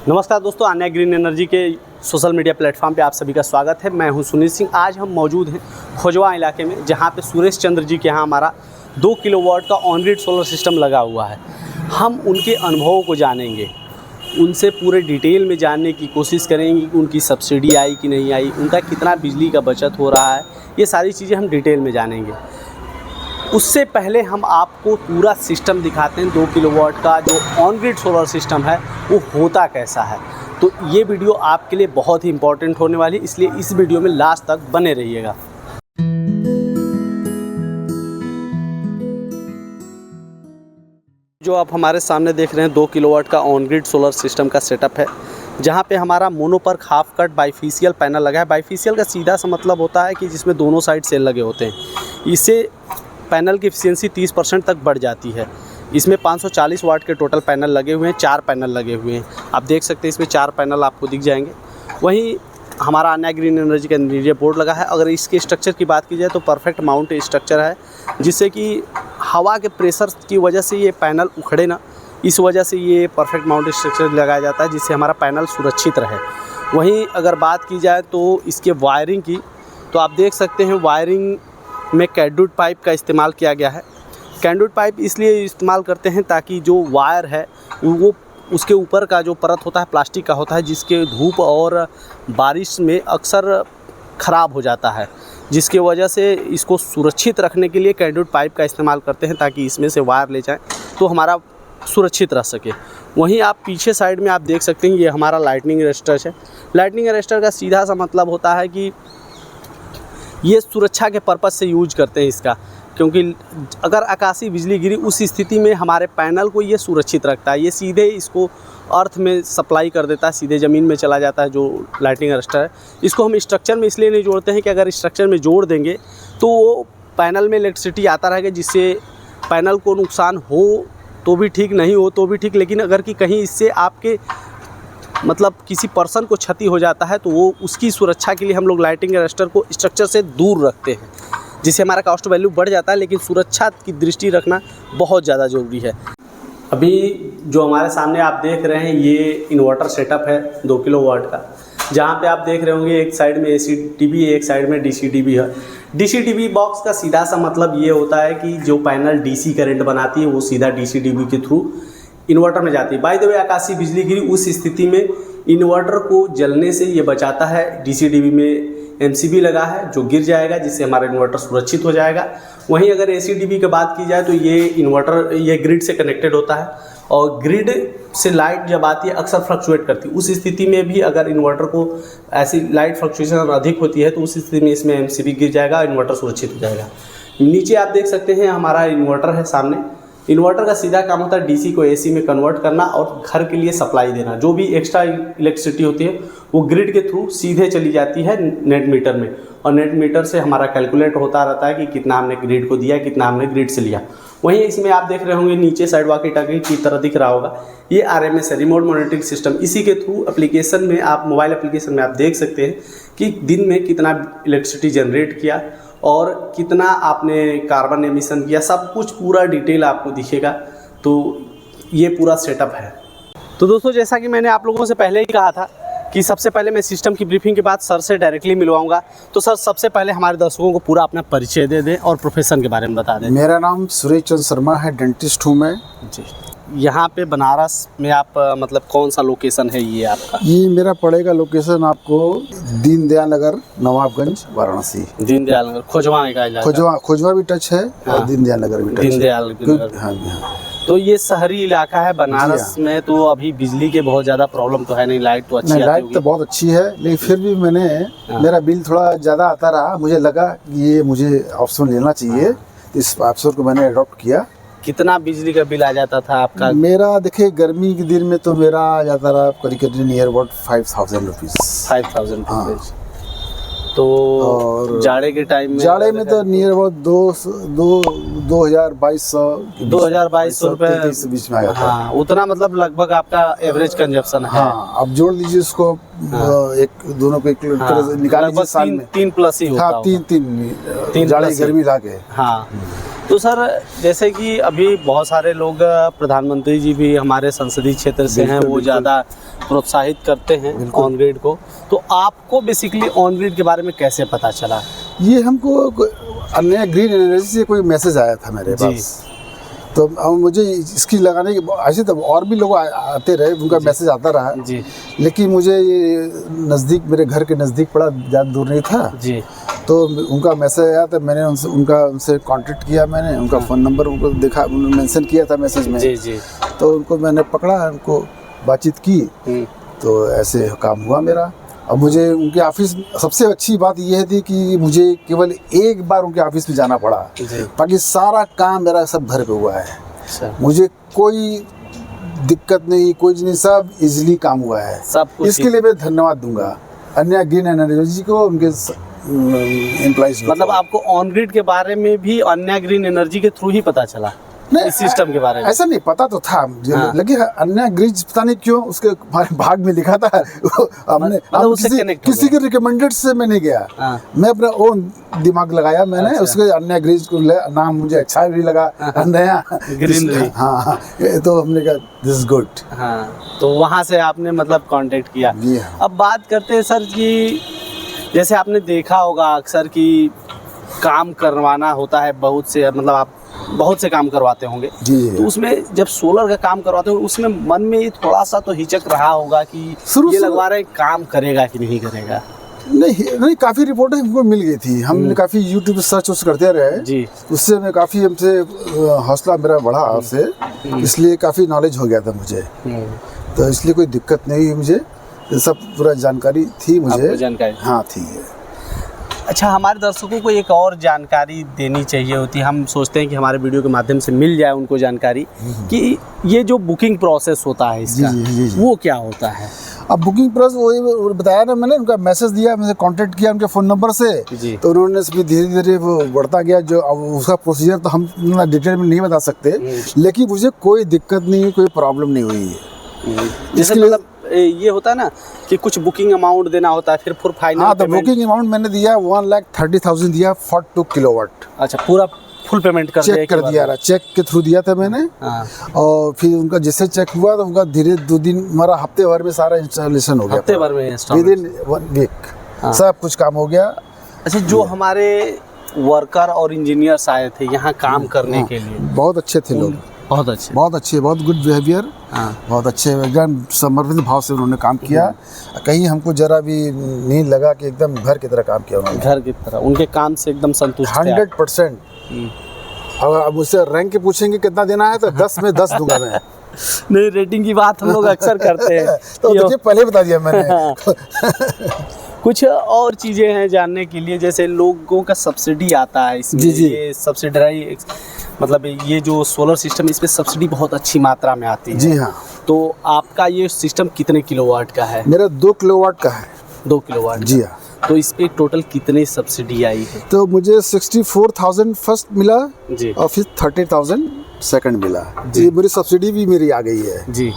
नमस्कार दोस्तों, अन्य ग्रीन एनर्जी के सोशल मीडिया प्लेटफॉर्म पे आप सभी का स्वागत है। मैं हूं सुनील सिंह। आज हम मौजूद हैं खोजवा इलाके में, जहां पे सुरेश चंद्र जी के यहाँ हमारा 2 किलोवाट का ऑन ग्रिड सोलर सिस्टम लगा हुआ है। हम उनके अनुभवों को जानेंगे, उनसे पूरे डिटेल में जानने की कोशिश करेंगे कि उनकी सब्सिडी आई कि नहीं आई, उनका कितना बिजली का बचत हो रहा है, ये सारी चीज़ें हम डिटेल में जानेंगे। उससे पहले हम आपको पूरा सिस्टम दिखाते हैं। 2 किलोवाट का जो ऑन ग्रिड सोलर सिस्टम है वो होता कैसा है। तो ये वीडियो आपके लिए बहुत ही इम्पोर्टेंट होने वाली है, इसलिए इस वीडियो में लास्ट तक बने रहिएगा। जो आप हमारे सामने देख रहे हैं 2 किलोवाट का ऑन ग्रिड सोलर सिस्टम का सेटअप है, जहाँ पे हमारा mono PERC half cut bifacial panel लगा है। बाइफेशियल का सीधा सा मतलब होता है कि जिसमें दोनों साइड सेल लगे होते हैं। इससे पैनल की एफिशिएंसी 30% तक बढ़ जाती है। इसमें 540 वाट के टोटल पैनल लगे हुए हैं, 4 पैनल लगे हुए हैं। आप देख सकते हैं इसमें 4 पैनल आपको दिख जाएंगे। वहीं हमारा अन्य ग्रीन एनर्जी का नीचे बोर्ड लगा है। अगर इसके स्ट्रक्चर की बात की जाए तो परफेक्ट माउंट स्ट्रक्चर है, जिससे कि हवा के प्रेशर की वजह से ये पैनल उखड़े ना, इस वजह से ये परफेक्ट माउंट स्ट्रक्चर लगाया जाता है, जिससे हमारा पैनल सुरक्षित रहे। वहीं अगर बात की जाए तो इसके वायरिंग की, तो आप देख सकते हैं वायरिंग में कैडुट पाइप का इस्तेमाल किया गया है। कैडुट पाइप इसलिए इस्तेमाल करते हैं ताकि जो वायर है वो उसके ऊपर का जो परत होता है प्लास्टिक का होता है, जिसके धूप और बारिश में अक्सर ख़राब हो जाता है, जिसके वजह से इसको सुरक्षित रखने के लिए कैडुट पाइप का इस्तेमाल करते हैं, ताकि इसमें से वायर ले जाएं तो हमारा सुरक्षित रह सके। वहीं आप पीछे साइड में आप देख सकते हैं ये हमारा लाइटनिंग अरेस्टर है। लाइटनिंग अरेस्टर का सीधा सा मतलब होता है कि ये सुरक्षा के पर्पज़ से यूज करते हैं इसका, क्योंकि अगर आकाशीय बिजली गिरी उस स्थिति में हमारे पैनल को ये सुरक्षित रखता है। ये सीधे इसको अर्थ में सप्लाई कर देता है, सीधे ज़मीन में चला जाता है जो लाइटनिंग अरेस्टर है। इसको हम स्ट्रक्चर में इसलिए नहीं जोड़ते हैं कि अगर स्ट्रक्चर में जोड़ देंगे तो वो पैनल में इलेक्ट्रिसिटी आता रहेगा, जिससे पैनल को नुकसान हो तो भी ठीक, नहीं हो तो भी ठीक। लेकिन अगर कि कहीं इससे आपके मतलब किसी पर्सन को क्षति हो जाता है तो वो उसकी सुरक्षा के लिए हम लोग लाइटिंग अरेस्टर को स्ट्रक्चर से दूर रखते हैं, जिससे हमारा कॉस्ट वैल्यू बढ़ जाता है। लेकिन सुरक्षा की दृष्टि रखना बहुत ज़्यादा ज़रूरी है। अभी जो हमारे सामने आप देख रहे हैं ये इन्वर्टर सेटअप है 2 किलोवाट का, जहाँ पे आप देख रहे होंगे एक साइड में AC DB, एक साइड में DC DB है। DC DB बॉक्स का सीधा सा मतलब ये होता है कि जो पैनल DC करंट बनाती है वो सीधा DC DB के थ्रू इन्वर्टर में जाती है। बाय द वे आकाशीय बिजली गिरी उस स्थिति में इन्वर्टर को जलने से ये बचाता है। DC DB में MCB लगा है जो गिर जाएगा, जिससे हमारा इन्वर्टर सुरक्षित हो जाएगा। वहीं अगर AC DB की बात की जाए तो ये इन्वर्टर ये ग्रिड से कनेक्टेड होता है, और ग्रिड से लाइट जब आती है अक्सर फ्लक्चुएट करती है। उस स्थिति में भी अगर इन्वर्टर को ऐसी लाइट फ्लक्चुएशन अधिक होती है तो उस स्थिति में इसमें MCB गिर जाएगा, इन्वर्टर सुरक्षित हो जाएगा। नीचे आप देख सकते हैं हमारा इन्वर्टर है सामने। इन्वर्टर का सीधा काम होता है DC को AC में कन्वर्ट करना और घर के लिए सप्लाई देना। जो भी एक्स्ट्रा इलेक्ट्रिसिटी होती है वो ग्रिड के थ्रू सीधे चली जाती है नेट मीटर में, और नेट मीटर से हमारा कैलकुलेट होता रहता है कि कितना हमने ग्रिड को दिया, कितना हमने ग्रिड से लिया। वहीं इसमें आप देख रहे होंगे नीचे साइड वॉकी-टॉकी की तरह दिख रहा होगा, ये RMS है, रिमोट मॉनिटरिंग सिस्टम। इसी के थ्रू एप्लीकेशन में आप मोबाइल एप्लीकेशन में आप देख सकते हैं कि दिन में कितना इलेक्ट्रिसिटी जनरेट किया और कितना आपने कार्बन एमिशन किया, सब कुछ पूरा डिटेल आपको दिखेगा। तो ये पूरा सेटअप है। तो दोस्तों, जैसा कि मैंने आप लोगों से पहले ही कहा था कि सबसे पहले मैं सिस्टम की ब्रीफिंग के बाद सर से डायरेक्टली मिलवाऊंगा। तो सर, सबसे पहले हमारे दर्शकों को पूरा अपना परिचय दे दें और प्रोफेशन के बारे में बता दें। मेरा नाम सुरेश चंद्र शर्मा है, डेंटिस्ट हूँ मैं जी। यहाँ पे बनारस में आप मतलब कौन सा लोकेशन है ये आपका? ये मेरा पड़ेगा लोकेशन आपको दीनदयाल नगर, नवाबगंज, वाराणसी। दीनदयाल नगर खोजवा का इलाका। खोजवा भी टच है और दीनदयाल नगर भी टच है। दीनदयाल नगर, हाँ जी हाँ। तो ये शहरी इलाका है बनारस में, तो अभी बिजली के बहुत ज़्यादा प्रॉब्लम तो है नहीं, लाइट तो अच्छी आती लाइट होगी। तो बहुत अच्छी है, लेकिन फिर भी मेरा बिल थोड़ा ज़्यादा आता रहा। मुझे लगा कि ये मुझे ऑप्शन लेना चाहिए, इस ऑप्शन को मैंने अडॉप्ट किया। कितना बिजली का बिल आ जाता था आपका? मेरा देखिए गर्मी के दिन में तो मेरा आ जाता रहा करीब नियर अबाउट 5000 रुपीज़। 5000 रुपीज़। तो और जाड़े के टाइम में? जाड़े में तो नियर अबाउट 2200 रुपये बीच में आया था। हाँ, उतना मतलब लगभग आपका एवरेज कंजप्शन है। हाँ, अब जोड़ लीजिए उसको, एक दोनों को निकाल लीजिए साल में 3 प्लस ही होता है। तीन जाड़े गर्मी लाके। हाँ, तो सर जैसे कि अभी बहुत सारे लोग प्रधानमंत्री जी भी हमारे संसदीय क्षेत्र से हैं, वो ज़्यादा प्रोत्साहित करते हैं ऑन ग्रिड को, तो आपको बेसिकली ऑन ग्रिड के बारे में कैसे पता चला? ये हमको अन्य ग्रीन एनर्जी से कोई मैसेज आया था मेरे पास, तो अब मुझे इसकी लगाने की ऐसे तो और भी लोग आते रहे, उनका मैसेज आता रहा जी, लेकिन मुझे ये नज़दीक, मेरे घर के नज़दीक पड़ा, ज़्यादा दूर नहीं था जी, तो उनका मैसेज आया तो मैंने उनसे कांटेक्ट किया, मैंने उनका फ़ोन नंबर उनको देखा, उन्होंने मेंशन किया था मैसेज में, जी, जी, तो उनको मैंने पकड़ा, उनको बातचीत की, तो ऐसे काम हुआ मेरा। अब मुझे उनके ऑफिस, सबसे अच्छी बात यह थी कि मुझे केवल एक बार उनके ऑफिस में जाना पड़ा, बाकी सारा काम मेरा सब घर पे हुआ है, मुझे कोई दिक्कत नहीं, कोई नहीं, सब इजीली काम हुआ है, सब कुछ। इसके लिए मैं धन्यवाद दूंगा अन्य ग्रीन एनर्जी को, उनके एम्प्लॉइज। मतलब आपको ऑन ग्रिड के बारे में भी अन्य ग्रीन एनर्जी के थ्रू ही पता चला? नहीं, इस सिस्टम के बारे में ऐसा नहीं पता तो था, लेकिन अन्य ग्रिज पता नहीं क्यों उसके हमारे भाग में लिखा था, हमने किसी के रिकमेंडेड से मैं नहीं गया, मैं अपना ओन दिमाग लगाया मैंने। अच्छा। उसके अन्य ग्रिज को नाम मुझे अच्छा भी लगा, नया ग्रीनरी। हाँ, तो हमने कहा दिस इज गुड। हाँ, तो वहाँ से आपने मतलब कांटेक्ट किया। अब बात करते हैं सर कि जैसे आपने देखा होगा अक्सर कि काम करवाना होता है बहुत से, मतलब आप बहुत से काम करवाते होंगे जी, तो उसमें जब सोलर का काम करवाते हो उसमें मन में थोड़ा सा तो हिचक रहा होगा कि ये लगवा रहे काम करेगा कि नहीं करेगा? नहीं, काफ़ी रिपोर्टें हमको मिल गई थी, हमने काफ़ी यूट्यूब पे सर्च करते रहे जी, उससे मैं काफ़ी, हमसे हौसला मेरा बढ़ा उससे, इसलिए काफ़ी नॉलेज हो गया था मुझे, तो इसलिए कोई दिक्कत नहीं हुई मुझे, सब पूरा जानकारी थी मुझे, जानकारी हाँ थी। अच्छा, हमारे दर्शकों को एक और जानकारी देनी चाहिए होती है, हम सोचते हैं कि हमारे वीडियो के माध्यम से मिल जाए उनको जानकारी कि ये जो बुकिंग प्रोसेस होता है इसका, जी, वो क्या होता है? अब बुकिंग प्रोसेस वही बताया ना मैंने, उनका मैसेज दिया, मैंने कांटेक्ट किया उनके फ़ोन नंबर से, तो उन्होंने धीरे धीरे वो बढ़ता गया, जो उसका प्रोसीजर तो हम डिटेल में नहीं बता सकते, लेकिन मुझे कोई दिक्कत नहीं हुई, कोई प्रॉब्लम नहीं हुई है। इसके लिए ये होता है ना कि कुछ बुकिंग अमाउंट देना होता है, फिर फाइनल। हाँ, तो बुकिंग अमाउंट मैंने दिया 1,30,000 दिया फॉर 2 किलोवाट। अच्छा, पूरा फुल पेमेंट कर चेक कर दिया, चेक के थ्रू दिया था मैंने। और फिर उनका जैसे चेक हुआ तो उनका धीरे 2 दिन, हमारा हफ्ते भर में सारा इंस्टॉलेशन हो गया, हफ्ते भर में विदिन 1 वीक सब कुछ काम हो गया। अच्छा, जो हमारे वर्कर और इंजीनियर्स आए थे यहाँ काम करने के लिए, बहुत अच्छे थे लोग, बहुत अच्छे, बहुत गुड बिहेवियर, बहुत अच्छे, एकदम समर्पित भाव से उन्होंने काम किया, कहीं हमको जरा भी नहीं लगा कि एकदम घर की तरह काम किया उन्होंने, घर की तरह, उनके काम से एकदम संतुष्ट 100%। अगर मुझसे रैंक के पूछेंगे कितना देना है तो 10 में 10 दूंगा मैं। नहीं, रेटिंग की बात हम लोग अक्सर करते हैं तो देखिए पहले बता दिया मैंने। कुछ और चीज़ें हैं जानने के लिए, जैसे लोगों का सब्सिडी आता है इसमें, जी, ये सब्सिडाई, मतलब ये जो सोलर सिस्टम इस पे सब्सिडी बहुत अच्छी मात्रा में आती है। जी हाँ। तो आपका ये सिस्टम कितने किलोवाट का है? मेरा 2 किलोवाट का है। 2 किलोवाट? जी हाँ। तो इस पे टोटल कितनी सब्सिडी आई है? तो मुझे 64,000 फर्स्ट मिला जी, और फिर 30,000 सेकंड मिला जी, मेरी सब्सिडी भी मेरी आ गई है जी,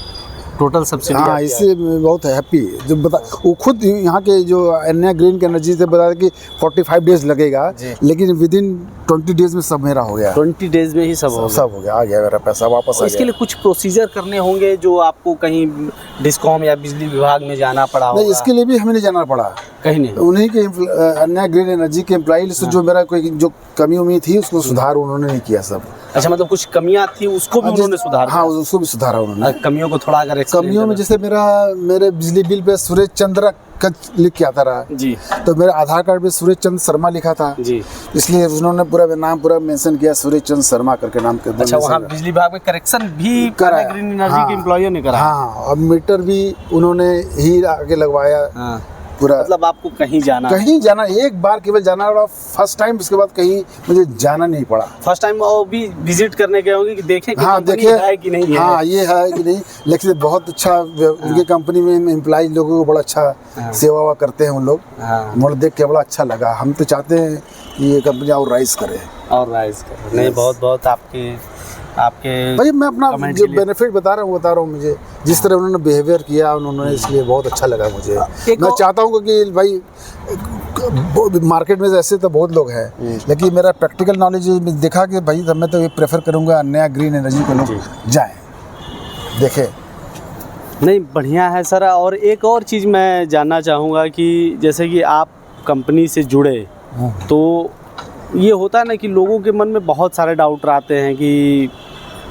टोटल सब्सिडी। हाँ, इससे बहुत हैप्पी, जो बता वो खुद यहाँ के जो अन्य ग्रीन एनर्जी से बता कि 45 डेज लगेगा, लेकिन विदिन 20 डेज में सब मेरा हो गया। 20 डेज में ही सब हो गया, आ गया मेरा पैसा वापस आ गया। इसके लिए कुछ प्रोसीजर करने होंगे जो आपको कहीं डिस्कॉम या बिजली विभाग में जाना पड़ा होगा? नहीं, इसके लिए भी हमें नहीं जाना पड़ा कहीं नहीं, उन्हीं के अन्य ग्रीन एनर्जी के एम्प्लॉई से जो मेरा कोई जो कमी उम्मीद थी उसको सुधार उन्होंने नहीं किया सब। अच्छा, मतलब कुछ कमियां थी उसको भी उन्होंने सुधारा? हाँ, उसको भी सुधारा उन्होंने। कमियों को थोड़ा अगर कमियों में जैसे मेरे बिजली बिल पे सुरेश चंद्र का लिख के आता रहा जी, तो मेरे आधार कार्ड पे सुरेश चंद्र शर्मा लिखा था जी, इसलिए उन्होंने पूरा नाम पूरा मेंशन किया, सुरेश चंद्र शर्मा करके नाम कर दिया। अच्छा, वहाँ बिजली विभाग में करेक्शन भी करा, ग्रीन एनर्जी के एम्प्लॉइयों ने करा। हाँ, और मीटर भी उन्होंने ही आगे लगवाया पूरा। मतलब आपको कहीं जाना एक बार केवल जाना पड़ा फर्स्ट टाइम, उसके बाद कहीं मुझे जाना नहीं पड़ा। फर्स्ट टाइम वो भी विजिट करने गए होंगे कि देखें कि हाँ, देखें है कि नहीं है। हाँ, ये है कि नहीं, लेकिन बहुत अच्छा उनकी कंपनी में एम्प्लॉय लोगों को बड़ा अच्छा सेवा करते हैं उन लोग, मुझे देख के बड़ा अच्छा लगा। हम तो चाहते हैं कि ये कंपनी और राइज करे। नहीं, बहुत बहुत आपके भाई, मैं अपना जो बेनिफिट बता रहा हूँ मुझे जिस तरह उन्होंने बिहेवियर किया उन्होंने, इसलिए बहुत अच्छा लगा मुझे। मैं चाहता हूँ कि भाई मार्केट में ऐसे तो बहुत लोग हैं, लेकिन मेरा प्रैक्टिकल नॉलेज देखा कि भाई मैं तो ये प्रेफर करूँगा नया ग्रीन एनर्जी को लोग जाएं देखें। नहीं, बढ़िया है सर। और एक और चीज़ मैं जानना चाहूँगा कि जैसे कि आप कंपनी से जुड़े, तो ये होता है ना कि लोगों के मन में बहुत सारे डाउट आते हैं कि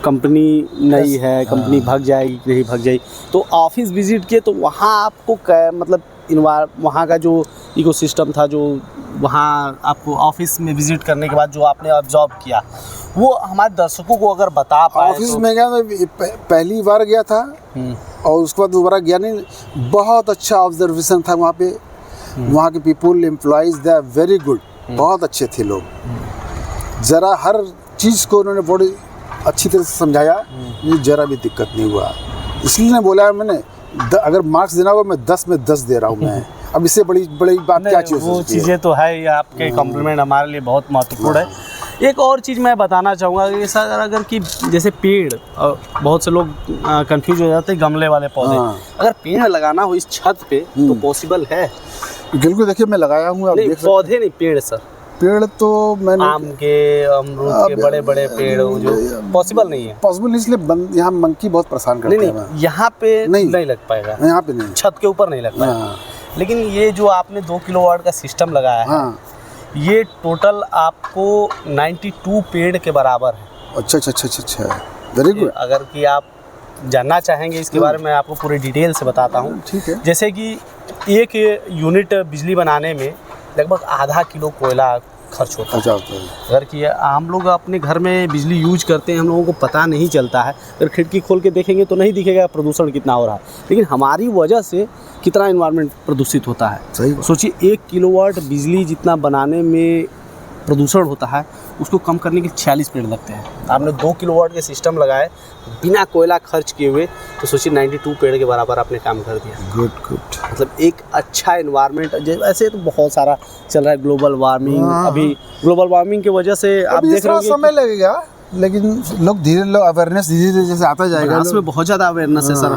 कंपनी नई है, कंपनी भाग जाएगी कि नहीं भाग जाएगी। तो ऑफिस विज़िट किए तो वहाँ आपको मतलब वहाँ का जो इकोसिस्टम था, जो वहाँ आपको ऑफिस में विज़िट करने के बाद जो आपने ऑब्जर्व किया, वो हमारे दर्शकों को अगर बता पाए। ऑफिस में गया, मैं पहली बार गया था और उसके बाद दोबारा गया नहीं। बहुत अच्छा ऑब्जर्वेशन था वहाँ पे। वहाँ के people, employees, they are very good, बहुत अच्छे थे लोग। ज़रा हर चीज़ को उन्होंने बड़ी अच्छी तरह से समझाया, मुझे ज़रा भी दिक्कत नहीं हुआ। इसलिए ने बोला मैंने अगर मार्क्स देना होगा मैं 10 में 10 दे रहा हूँ मैं। अब इससे बड़ी बात क्या चीज़ वो चीज़ें तो है ही, आपके कॉम्प्लीमेंट हमारे लिए बहुत महत्वपूर्ण है। एक और चीज़ मैं बताना चाहूँगा कि सर, अगर कि जैसे पेड़, बहुत से लोग कंफ्यूज हो जाते हैं गमले वाले पौधे, अगर पेड़ लगाना हो इस छत पे तो पॉसिबल है? बिल्कुल, देखिए मैं लगाया हूँ। आप देख पौधे नहीं, पेड़ सर। पेड़ तो मैंने आम के, अमरूद के बड़े बड़े पेड़ जो पॉसिबल नहीं है। पॉसिबल नहीं, इसलिए यहाँ मंकी बहुत परेशान करते हैं। यहाँ पे नहीं लग पाएगा, यहाँ पे नहीं, छत के ऊपर नहीं लग पाएगा। लेकिन ये जो आपने 2 किलोवाट का सिस्टम लगाया है, ये टोटल आपको 92 पेड़ के बराबर है। अच्छा, वेरी गुड। अगर कि आप जानना चाहेंगे इसके बारे में, आपको पूरी डिटेल से बताता हूँ। ठीक है। जैसे कि एक यूनिट बिजली बनाने में लगभग आधा किलो कोयला खर्च होता है। अगर कि हम लोग अपने घर में बिजली यूज करते हैं, हम लोगों को पता नहीं चलता है। अगर खिड़की खोल के देखेंगे तो नहीं दिखेगा प्रदूषण कितना हो रहा है, लेकिन हमारी वजह से कितना एनवायरनमेंट प्रदूषित होता है। सही सोचिए, 1 किलोवाट बिजली जितना बनाने में प्रदूषण होता है, उसको कम करने के 46 पेड़ लगते हैं। आपने 2 किलोवाट के सिस्टम लगाए बिना कोयला खर्च किए हुए, तो सोचिए 92 पेड़ के बराबर आपने काम कर दिया। गुड। मतलब एक अच्छा एनवायरनमेंट। ऐसे तो बहुत सारा चल रहा है, ग्लोबल वार्मिंग। अभी ग्लोबल वार्मिंग की वजह से आप देख रहे हो समय लगेगा, लेकिन लोग अवेयरनेस धीरे जैसे आता जाएगा। इसमें बहुत ज़्यादा अवेयरनेस है सर।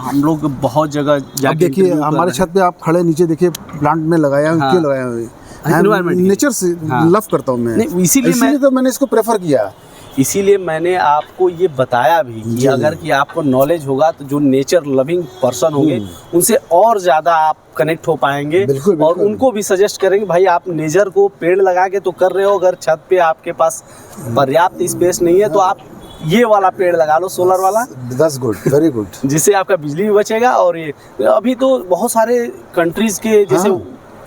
हम लोग बहुत जगह जाके, देखिए हमारे छत पे आप खड़े नीचे देखिए, प्लांट में लगाया हूँ। क्यों लगाया हूँ? नेचर से लव करता हूँ मैं, इसीलिए तो मैंने इसको प्रेफर किया। इसीलिए मैंने आपको ये बताया भी कि अगर कि आपको नॉलेज होगा तो जो नेचर लविंग पर्सन होंगे उनसे और ज़्यादा आप कनेक्ट हो पाएंगे। बिल्कुल। और उनको भी सजेस्ट करेंगे, भाई आप नेचर को पेड़ लगा के तो कर रहे हो, अगर छत पे आपके पास पर्याप्त स्पेस नहीं है तो आप ये वाला पेड़ लगा लो, सोलर वाला। That's good, very good. जिससे आपका बिजली भी बचेगा। और ये अभी तो बहुत सारे कंट्रीज़ के जैसे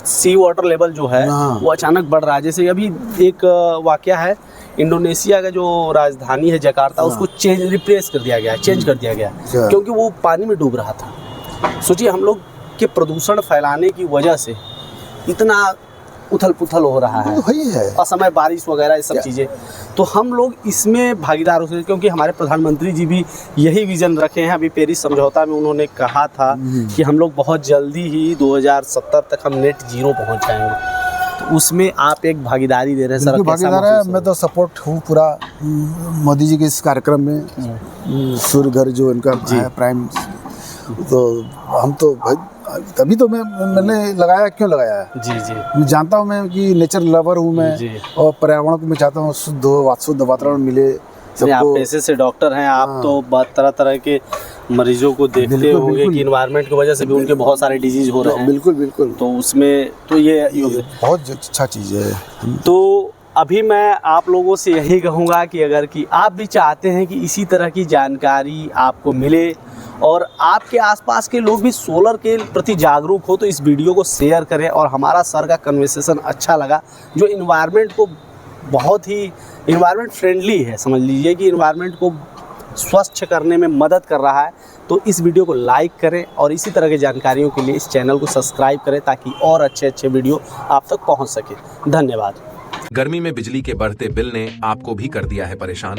सी वाटर लेवल जो है वो अचानक बढ़ रहा है। जैसे अभी एक वाकया है, इंडोनेशिया का जो राजधानी है जकार्ता, उसको रिप्लेस कर दिया गया, चेंज कर दिया गया, क्योंकि वो पानी में डूब रहा था। सोचिए, हम लोग के प्रदूषण फैलाने की वजह से इतना उथल पुथल हो रहा है, असमय बारिश वगैरह ये सब चीज़ें। तो हम लोग इसमें भागीदार हो सकते, क्योंकि हमारे प्रधानमंत्री जी भी यही विज़न रखे हैं। अभी पेरिस समझौता में उन्होंने कहा था कि हम लोग बहुत जल्दी ही 2070 तक हम नेट जीरो पहुंच जाएंगे। तो उसमें आप एक भागीदारी दे रहे हैं सर। भागीदार है, मैं तो सपोर्ट हूँ पूरा मोदी जी के इस कार्यक्रम में। सूर्य घर जो इनका प्राइम, तो हम तो भाई तभी तो मैंने लगाया। क्यों लगाया है? जी। मैं जानता हूँ मैं कि नेचर लवर हूँ मैं, और पर्यावरण को मैं चाहता हूँ शुद्ध वातावरण मिले सबको। आप पैसे से डॉक्टर हैं, आप तो तरह तरह के मरीजों को देखते होंगे कि इन्वायरमेंट की वजह से भी उनके बहुत सारे डिजीज हो रहे हैं। बिल्कुल। तो उसमें तो ये बहुत अच्छा चीज़ है। तो अभी मैं आप लोगों से यही कहूँगा कि अगर कि आप भी चाहते हैं कि इसी तरह की जानकारी आपको मिले और आपके आसपास के लोग भी सोलर के प्रति जागरूक हो, तो इस वीडियो को शेयर करें। और हमारा सर का कन्वर्सेशन अच्छा लगा, जो इन्वायरमेंट को बहुत ही इन्वायरमेंट फ्रेंडली है, समझ लीजिए कि इन्वायरमेंट को स्वच्छ करने में मदद कर रहा है। तो इस वीडियो को लाइक करें और इसी तरह की जानकारियों के लिए इस चैनल को सब्सक्राइब करें, ताकि और अच्छे वीडियो आप तक पहुंच सके। धन्यवाद। गर्मी में बिजली के बढ़ते बिल ने आपको भी कर दिया है परेशान?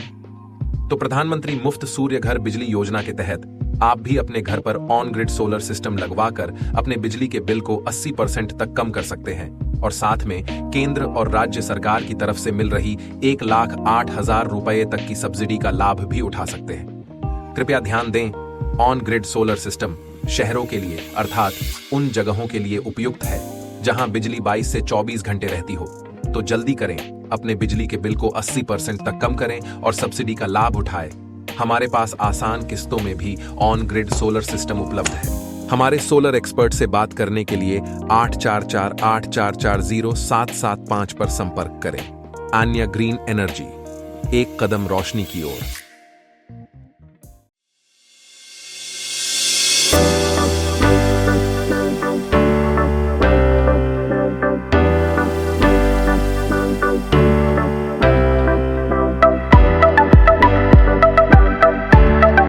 तो प्रधानमंत्री मुफ्त सूर्य घर बिजली योजना के तहत आप भी अपने घर पर ऑन ग्रिड सोलर सिस्टम लगवाकर अपने बिजली के बिल को 80% तक कम कर सकते हैं और साथ में केंद्र और राज्य सरकार की तरफ से मिल रही 1,08,000 रुपए तक की सब्सिडी का लाभ भी उठा सकते हैं। कृपया ध्यान दें, ऑन ग्रिड सोलर सिस्टम शहरों के लिए अर्थात उन जगहों के लिए उपयुक्त है जहां बिजली 22 से 24 घंटे रहती हो। तो जल्दी करें, अपने बिजली के बिल को 80% तक कम करें और सब्सिडी का लाभ उठाएं। हमारे पास आसान किस्तों में भी ऑन ग्रिड सोलर सिस्टम उपलब्ध है। हमारे सोलर एक्सपर्ट से बात करने के लिए 8448440775 पर संपर्क करें। आन्या ग्रीन एनर्जी, एक कदम रोशनी की ओर।